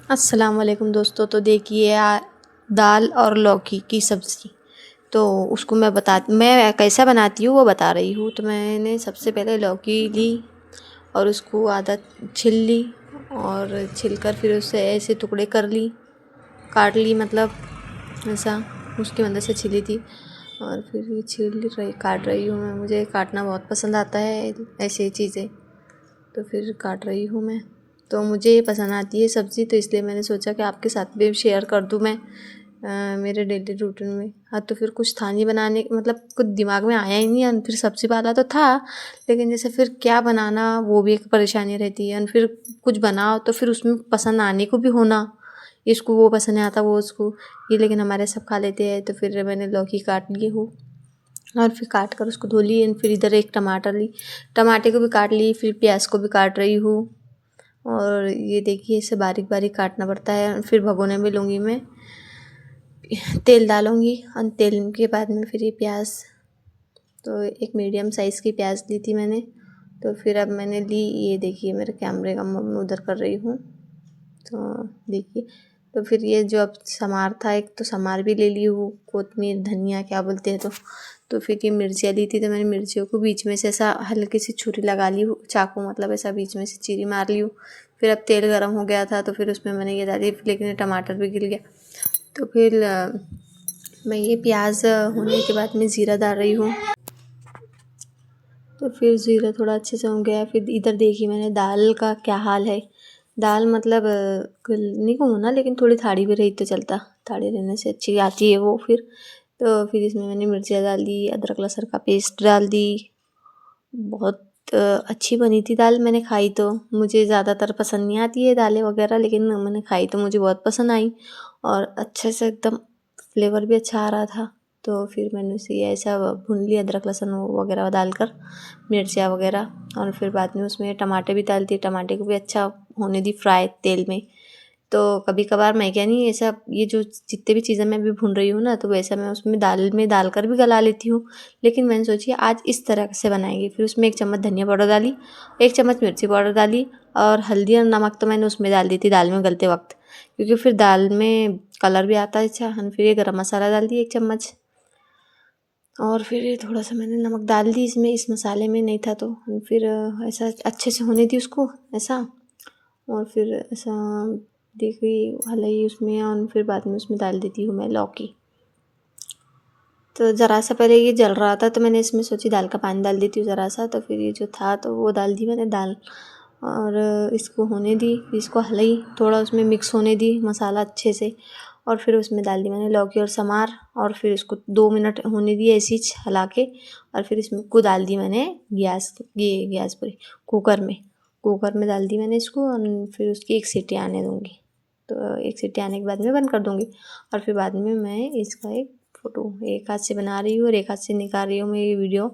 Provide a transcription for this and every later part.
अस्सलाम वालेकुम दोस्तों। तो देखिए दाल और लौकी की सब्ज़ी, तो उसको मैं कैसा बनाती हूँ वो बता रही हूँ। तो मैंने सबसे पहले लौकी ली और उसको आधा छिल ली और छिलकर फिर उससे ऐसे टुकड़े कर ली, काट ली, मतलब ऐसा उसके अंदर से छिली थी। और फिर ये काट रही हूँ मैं। मुझे काटना बहुत पसंद आता है ऐसी चीज़ें, तो फिर काट रही हूँ मैं। तो मुझे ये पसंद आती है सब्ज़ी, तो इसलिए मैंने सोचा कि आपके साथ भी शेयर कर दूँ मैं मेरे डेली रूटीन में। हाँ, तो फिर कुछ था नहीं बनाने, मतलब कुछ दिमाग में आया ही नहीं। और फिर सब्ज़ी वाला तो था, लेकिन जैसे फिर क्या बनाना वो भी एक परेशानी रहती है। और फिर कुछ बनाओ तो फिर उसमें पसंद आने को भी होना, इसको वो पसंद नहीं आता वो उसको ये, लेकिन हमारे सब खा लेते हैं। तो फिर मैंने लौकी काट ली हूँ और फिर काट कर उसको धो ली। फिर इधर एक टमाटर ली, टमाटे को भी काट ली, फिर प्याज को भी काट रही हूँ। और ये देखिए इसे बारीक बारीक काटना पड़ता है। फिर भगोने में लूँगी मैं, तेल डालूँगी और तेल के बाद में फिर ये प्याज, तो एक मीडियम साइज़ की प्याज ली थी मैंने। तो फिर अब मैंने ली, ये देखिए मेरे कैमरे का मैं उधर कर रही हूँ, तो देखिए। तो फिर ये जो अब समार था, एक तो समार भी ले ली हूँ, कोतमीर धनिया क्या बोलते हैं। तो फिर ये मिर्चियाँ ली थी, तो मैंने मिर्चियों को बीच में से ऐसा हल्की सी छुरी लगा ली हूँ, चाकू मतलब ऐसा बीच में से चीरी मार ली हूँ। फिर अब तेल गर्म हो गया था, तो फिर उसमें मैंने ये डाली, लेकिन टमाटर भी गिर गया। तो फिर मैं ये प्याज होने के बाद में ज़ीरा डाल रही हूँ। तो फिर ज़ीरा थोड़ा अच्छे से हो गया। फिर इधर देखिए मैंने दाल का क्या हाल है। दाल मतलब गलने को होना, लेकिन थोड़ी ठाड़ी भी रही तो चलता, ठाड़ी रहने से अच्छी आती है वो। फिर इसमें मैंने मिर्चियाँ डाल दी, अदरक लहसुन का पेस्ट डाल दी। बहुत अच्छी बनी थी दाल। मैंने खाई तो, मुझे ज़्यादातर पसंद नहीं आती है दालें वगैरह, लेकिन मैंने खाई तो मुझे बहुत पसंद आई और अच्छे से एकदम फ्लेवर भी अच्छा आ रहा था। तो फिर मैंने उसे ऐसा भून लिया, अदरक लहसुन वगैरह डालकर, मिर्चियाँ वगैरह। और फिर बाद में उसमें टमाटर भी डाल दिए, टमाटे को भी अच्छा होने दी फ्राई तेल में। तो कभी कभार मैं क्या नहीं, ऐसा ये जो जितने भी चीज़ें मैं भी भून रही हूँ ना, तो वैसा मैं उसमें दाल में डालकर भी गला लेती हूँ। लेकिन मैंने सोची आज इस तरह से बनाएंगे। फिर उसमें 1 चम्मच धनिया पाउडर डाली, 1 चम्मच मिर्ची पाउडर डाली, और हल्दी और नमक तो मैंने उसमें डाल दी थी दाल में गलते वक्त, क्योंकि फिर दाल में कलर भी आता है अच्छा। फिर ये गरम मसाला डाल दी 1 चम्मच, और फिर ये थोड़ा सा मैंने नमक डाल दी इसमें, इस मसाले में नहीं था तो। फिर ऐसा अच्छे से होने दी उसको ऐसा। और फिर ऐसा देखी हलाई उसमें, और फिर बाद में उसमें डाल देती हूँ मैं लौकी। तो ज़रा सा पहले ये जल रहा था, तो मैंने इसमें सोची दाल का पानी डाल देती हूँ ज़रा सा। तो फिर ये जो था तो वो डाल दी मैंने दाल, और इसको होने दी, इसको हलाई, थोड़ा उसमें मिक्स होने दी मसाला अच्छे से। और फिर उसमें डाल दी मैंने लौकी और समार, और फिर इसको 2 मिनट होने दी ऐसे ही हिला के। और फिर इसमें को डाल दी मैंने गैस पर कुकर में डाल दी मैंने इसको। और फिर उसकी 1 सीटी आने दूँगी। तो 1 सीटी आने के बाद में बंद कर दूँगी। और फिर बाद में मैं इसका एक फ़ोटो एक हाथ से बना रही हूँ और एक हाथ से निकाल रही हूँ मैं ये वीडियो।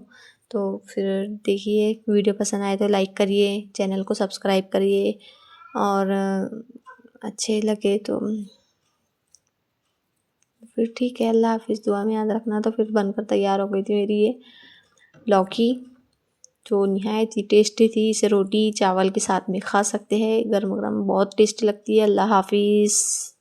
तो फिर देखिए, वीडियो पसंद आए तो लाइक करिए, चैनल को सब्सक्राइब करिए, और अच्छे लगे तो फिर ठीक है। अल्लाह हाफ़िज़, दुआ में याद रखना। तो फिर बनकर तैयार हो गई थी मेरी ये लौकी, जो निहायत ही टेस्टी थी। इसे रोटी चावल के साथ में खा सकते हैं, गरम गरम बहुत टेस्टी लगती है। अल्लाह हाफ़िज़।